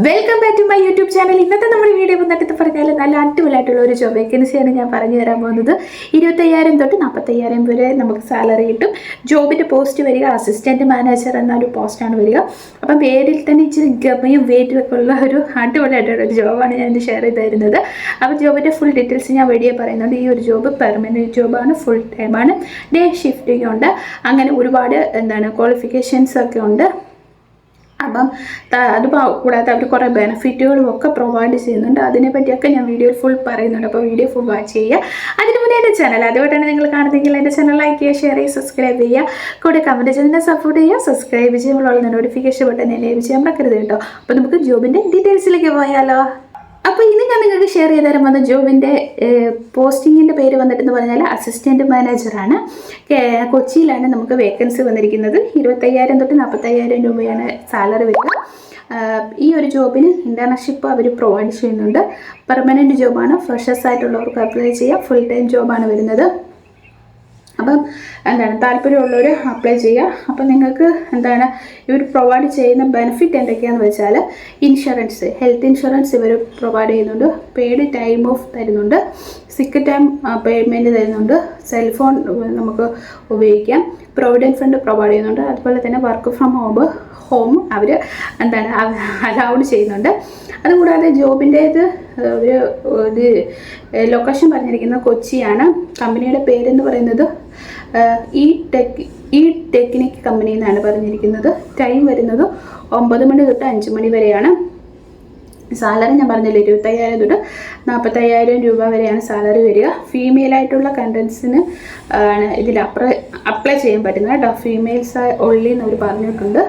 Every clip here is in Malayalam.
Welcome back to my YouTube channel. ഇന്നത്തെ നമ്മുടെ വീഡിയോ വന്നിട്ട് പറഞ്ഞാൽ നല്ല അടിപൊളിയായിട്ടുള്ള ഒരു ജോബ് വേക്കൻസിയാണ് ഞാൻ പറഞ്ഞു തരാൻ പോകുന്നത്. 25,000 തൊട്ട് 40,000 വരെ നമുക്ക് സാലറി കിട്ടും. ജോബിൻ്റെ പോസ്റ്റ് വരിക അസിസ്റ്റൻറ്റ് മാനേജർ എന്നൊരു പോസ്റ്റാണ് വരിക. അപ്പം പേരിൽ തന്നെ ഇച്ചിരി ഗമയും വെയിറ്റൊക്കെ ഉള്ള ഒരു അടിപൊളിയായിട്ടുള്ള ഒരു ജോബാണ് ഞാൻ ഷെയർ ചെയ്ത് തരുന്നത്. അപ്പോൾ ജോബിൻ്റെ ഫുൾ ഡീറ്റെയിൽസ് ഞാൻ വീഡിയോ പറയുന്നുണ്ട്. ഈ ഒരു ജോബ് പെർമനൻറ്റ് ജോബാണ്, ഫുൾ ടൈമാണ്, ഡേ ഷിഫ്റ്റിംഗ് ഉണ്ട്, അങ്ങനെ ഒരുപാട് ക്വാളിഫിക്കേഷൻസ് ഒക്കെ ഉണ്ട്. അപ്പം അത് കൂടാതെ അവർ കുറേ ബെനിഫിറ്റുകളും ഒക്കെ പ്രൊവൈഡ് ചെയ്യുന്നുണ്ട്. അതിനെപ്പറ്റിയൊക്കെ ഞാൻ വീഡിയോ ഫുൾ പറയുന്നുണ്ട്. അപ്പോൾ വീഡിയോ ഫുൾ വാച്ച് ചെയ്യുക. അതിന് മുന്നേ എൻ്റെ ചാനൽ അതുകൊണ്ടാണ് നിങ്ങൾ കാണുന്നതെങ്കിൽ എൻ്റെ ചാനൽ ലൈക്ക് ചെയ്യുക, ഷെയർ ചെയ്യുക, സബ്സ്ക്രൈബ് ചെയ്യുക, കൂടെ കമൻറ്റ് ചെയ്ത് സപ്പോർട്ട് ചെയ്യുക. സബ്സ്ക്രൈബ് ചെയ്യുമ്പോഴുള്ള നോട്ടിഫിക്കേഷൻ ബട്ടൺ എനേബിൾ ചെയ്യാൻ മറക്കരുത് കേട്ടോ. അപ്പോൾ നമുക്ക് ജോബിൻ്റെ ഡീറ്റെയിൽസിലേക്ക് പോയാലോ. അപ്പോൾ ഇന്ന് ഞാൻ നിങ്ങൾക്ക് ഷെയർ ചെയ്ത് തരാൻ വന്ന ജോബിൻ്റെ പോസ്റ്റിങ്ങിൻ്റെ പേര് വന്നിട്ടെന്ന് പറഞ്ഞാൽ അസിസ്റ്റൻറ്റ് മാനേജറാണ്. കൊച്ചിയിലാണ് നമുക്ക് വേക്കൻസി വന്നിരിക്കുന്നത്. 25,000 തൊട്ട് 40,000 രൂപയാണ് സാലറി വരിക. ഈ ഒരു ജോബിന് ഇൻറ്റേൺഷിപ്പ് അവർ പ്രൊവൈഡ് ചെയ്യുന്നുണ്ട്. പെർമനൻറ്റ് ജോബാണ്. ഫ്രഷേഴ്സ് ആയിട്ടുള്ളവർക്ക് അപ്ലൈ ചെയ്യാം. ഫുൾ ടൈം ജോബാണ് വരുന്നത്. അപ്പം താല്പര്യമുള്ളവർ അപ്ലൈ ചെയ്യുക. അപ്പം നിങ്ങൾക്ക് ഇവർ പ്രൊവൈഡ് ചെയ്യുന്ന ബെനിഫിറ്റ് എന്തൊക്കെയാണെന്ന് വെച്ചാൽ ഇൻഷുറൻസ്, ഹെൽത്ത് ഇൻഷുറൻസ് ഇവർ പ്രൊവൈഡ് ചെയ്യുന്നുണ്ട്. പെയ്ഡ് ടൈം ഓഫ് തരുന്നുണ്ട്, സിക്ക് ടൈം പേയ്മെൻറ്റ് തരുന്നുണ്ട്, സെൽഫോൺ നമുക്ക് ഉപയോഗിക്കാം, പ്രൊവിഡൻറ്റ് ഫണ്ട് പ്രൊവൈഡ് ചെയ്യുന്നുണ്ട്. അതുപോലെ തന്നെ വർക്ക് ഫ്രം ഹോം അവർ അലൗഡ് ചെയ്യുന്നുണ്ട്. അതുകൂടാതെ ജോബിൻ്റേത് ഒരു ലൊക്കേഷൻ പറഞ്ഞിരിക്കുന്നത് കൊച്ചിയാണ്. കമ്പനിയുടെ പേരെന്ന് പറയുന്നത് ഈ ടെക്നിക് കമ്പനി എന്നാണ് പറഞ്ഞിരിക്കുന്നത്. ടൈം വരുന്നത് 9 മണി തൊട്ട് 5 മണി വരെയാണ്. സാലറി ഞാൻ പറഞ്ഞില്ല, 25,000 തൊട്ട് 40,000 രൂപ വരെയാണ് സാലറി വരിക. ഫീമെയിലായിട്ടുള്ള കണ്ടൻസിന് ആണ് ഇതിൽ അപ്ലൈ ചെയ്യാൻ പറ്റുന്നത് കേട്ടോ. ഫീമെയിൽസ് ഓൺലി എന്ന് അവർ പറഞ്ഞിട്ടുണ്ട്.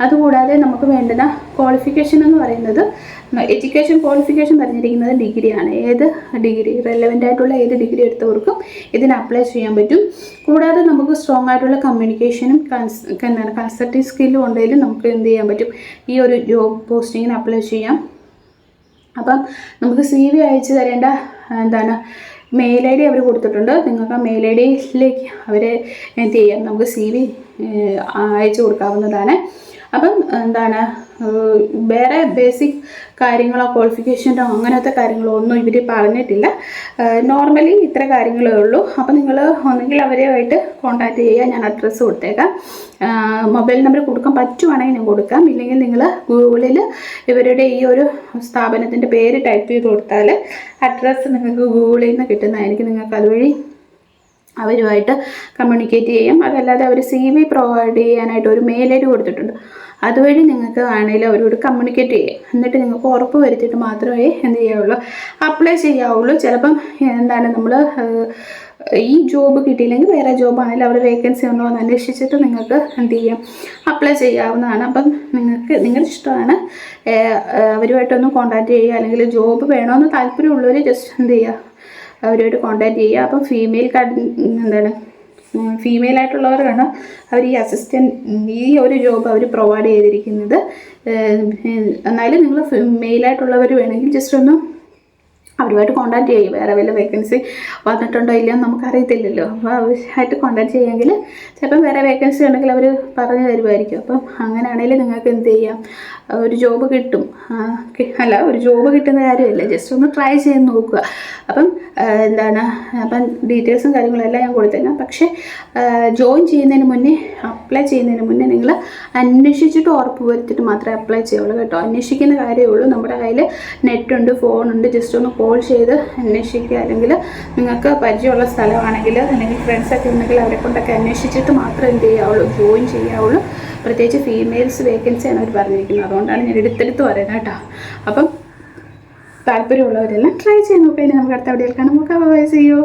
അതുകൂടാതെ നമുക്ക് വേണ്ടുന്ന ക്വാളിഫിക്കേഷൻ എന്ന് പറയുന്നത് എഡ്യൂക്കേഷൻ ക്വാളിഫിക്കേഷൻ പറഞ്ഞിരിക്കുന്നത് ഡിഗ്രിയാണ്. ഏത് ഡിഗ്രി, റെലവൻ്റ് ആയിട്ടുള്ള ഏത് ഡിഗ്രി എടുത്തവർക്കും ഇതിന് അപ്ലൈ ചെയ്യാൻ പറ്റും. കൂടാതെ നമുക്ക് സ്ട്രോങ് ആയിട്ടുള്ള കമ്മ്യൂണിക്കേഷനും കൺസൾട്ടിങ് സ്കില്ലും ഉണ്ടെങ്കിലും നമുക്ക് എന്ത് ചെയ്യാൻ പറ്റും, ഈ ഒരു ജോബ് പോസ്റ്റിങ്ങിന് അപ്ലൈ ചെയ്യാം. അപ്പം നമുക്ക് CV അയച്ചു തരേണ്ട മെയിൽ ID അവർ കൊടുത്തിട്ടുണ്ട്. നിങ്ങൾക്ക് ആ മെയിൽ IDയിലേക്ക് അവരെ എന്ത് ചെയ്യാം, നമുക്ക് CV അയച്ചു കൊടുക്കാവുന്നതാണ്. അപ്പം വേറെ ബേസിക് കാര്യങ്ങളോ ക്വാളിഫിക്കേഷനോ അങ്ങനത്തെ കാര്യങ്ങളോ ഒന്നും ഇവർ പറഞ്ഞിട്ടില്ല. നോർമലി ഇത്ര കാര്യങ്ങളേ ഉള്ളൂ. അപ്പോൾ നിങ്ങൾ ഒന്നെങ്കിൽ അവരുമായിട്ട് കോൺടാക്റ്റ് ചെയ്യുക. ഞാൻ അഡ്രസ്സ് കൊടുത്തേക്കാം. മൊബൈൽ നമ്പർ കൊടുക്കാൻ പറ്റുവാണെങ്കിൽ ഞാൻ കൊടുക്കാം. ഇല്ലെങ്കിൽ നിങ്ങൾ ഗൂഗിളിൽ ഇവരുടെ ഈ ഒരു സ്ഥാപനത്തിൻ്റെ പേര് ടൈപ്പ് ചെയ്ത് കൊടുത്താൽ അഡ്രസ്സ് നിങ്ങൾക്ക് ഗൂഗിളിൽ നിന്ന് കിട്ടുന്നതായിരിക്കും. നിങ്ങൾക്ക് അതുവഴി അവരുമായിട്ട് കമ്മ്യൂണിക്കേറ്റ് ചെയ്യാം. അതല്ലാതെ അവർ CV പ്രൊവൈഡ് ചെയ്യാനായിട്ട് ഒരു മെയിൽ ID കൊടുത്തിട്ടുണ്ട്. അതുവഴി നിങ്ങൾക്ക് ആണെങ്കിലും അവരോട് കമ്മ്യൂണിക്കേറ്റ് ചെയ്യാം. എന്നിട്ട് നിങ്ങൾക്ക് ഉറപ്പ് വരുത്തിയിട്ട് മാത്രമേ എന്ത് ചെയ്യാവുള്ളൂ, അപ്ലൈ ചെയ്യാവുള്ളൂ. ചിലപ്പം നമ്മൾ ഈ ജോബ് കിട്ടിയില്ലെങ്കിൽ വേറെ ജോബാണെങ്കിലും അവർ വേക്കൻസി ഉണ്ടോ എന്ന് അന്വേഷിച്ചിട്ട് നിങ്ങൾക്ക് എന്ത് ചെയ്യാം, അപ്ലൈ ചെയ്യാവുന്നതാണ്. അപ്പം നിങ്ങളുടെ ഇഷ്ടമാണ്. അവരുമായിട്ടൊന്ന് കോൺടാക്റ്റ് ചെയ്യുക. അല്ലെങ്കിൽ ജോബ് വേണമെന്ന് താല്പര്യമുള്ളവർ ജസ്റ്റ് എന്ത് ചെയ്യുക, അവരുമായിട്ട് കോൺടാക്റ്റ് ചെയ്യുക. അപ്പം ഫീമെയിലായിട്ടുള്ളവരാണ് അവർ ഈ ഈ ഒരു ജോബ് അവർ പ്രൊവൈഡ് ചെയ്തിരിക്കുന്നത്. എന്നാലും നിങ്ങൾ മെയിലായിട്ടുള്ളവർ വേണമെങ്കിൽ ജസ്റ്റ് ഒന്ന് അവരുമായിട്ട് കോൺടാക്റ്റ് ചെയ്യും. വേറെ വല്ല വേക്കൻസി വന്നിട്ടുണ്ടോ ഇല്ലയോ നമുക്കറിയത്തില്ലല്ലോ. അപ്പോൾ അവരുമായിട്ട് കോൺടാക്റ്റ് ചെയ്യുമെങ്കിൽ ചിലപ്പം വേറെ വേക്കൻസി ഉണ്ടെങ്കിൽ അവർ പറഞ്ഞു തരുമായിരിക്കും. അപ്പം അങ്ങനെയാണെങ്കിൽ നിങ്ങൾക്ക് എന്ത് ചെയ്യാം, ഒരു ജോബ് കിട്ടും. ഒരു ജോബ് കിട്ടുന്ന കാര്യമല്ല, ജസ്റ്റ് ഒന്ന് ട്രൈ ചെയ്ത് നോക്കുക. അപ്പം അപ്പം ഡീറ്റെയിൽസും കാര്യങ്ങളെല്ലാം ഞാൻ കൊടുത്തേക്കാം. പക്ഷേ ജോയിൻ ചെയ്യുന്നതിന് മുന്നേ, അപ്ലൈ ചെയ്യുന്നതിന് മുന്നേ നിങ്ങൾ അന്വേഷിച്ചിട്ട് ഉറപ്പ് വരുത്തിയിട്ട് മാത്രമേ അപ്ലൈ ചെയ്യുള്ളൂ കേട്ടോ. അന്വേഷിക്കുന്ന കാര്യമേ ഉള്ളൂ. നമ്മുടെ കയ്യിൽ നെറ്റുണ്ട്, ഫോണുണ്ട്. ജസ്റ്റ് ഒന്ന് കോൾ ചെയ്ത് അന്വേഷിക്കുക. അല്ലെങ്കിൽ നിങ്ങൾക്ക് പരിചയമുള്ള സ്ഥലമാണെങ്കിൽ, അല്ലെങ്കിൽ ഫ്രണ്ട്സൊക്കെ ഉണ്ടെങ്കിൽ അവരെ കൊണ്ടൊക്കെ അന്വേഷിച്ചിട്ട് മാത്രമേ എന്ത് ചെയ്യാവുള്ളൂ, ജോയിൻ ചെയ്യാവുള്ളൂ. പ്രത്യേകിച്ച് ഫീമെയിൽസ് വേക്കൻസിയാണ് അവർ പറഞ്ഞിരിക്കുന്നത്. അതുകൊണ്ടാണ് ഞാൻ എടുത്തെടുത്ത് പറയുന്നത് കേട്ടോ. അപ്പം താല്പര്യമുള്ളവരെല്ലാം ട്രൈ ചെയ്ത് നോക്കാം. ഇനി നമുക്ക് അടുത്ത വീഡിയോയിൽ കാണാം. നമുക്ക് ബൈ, സീ യു.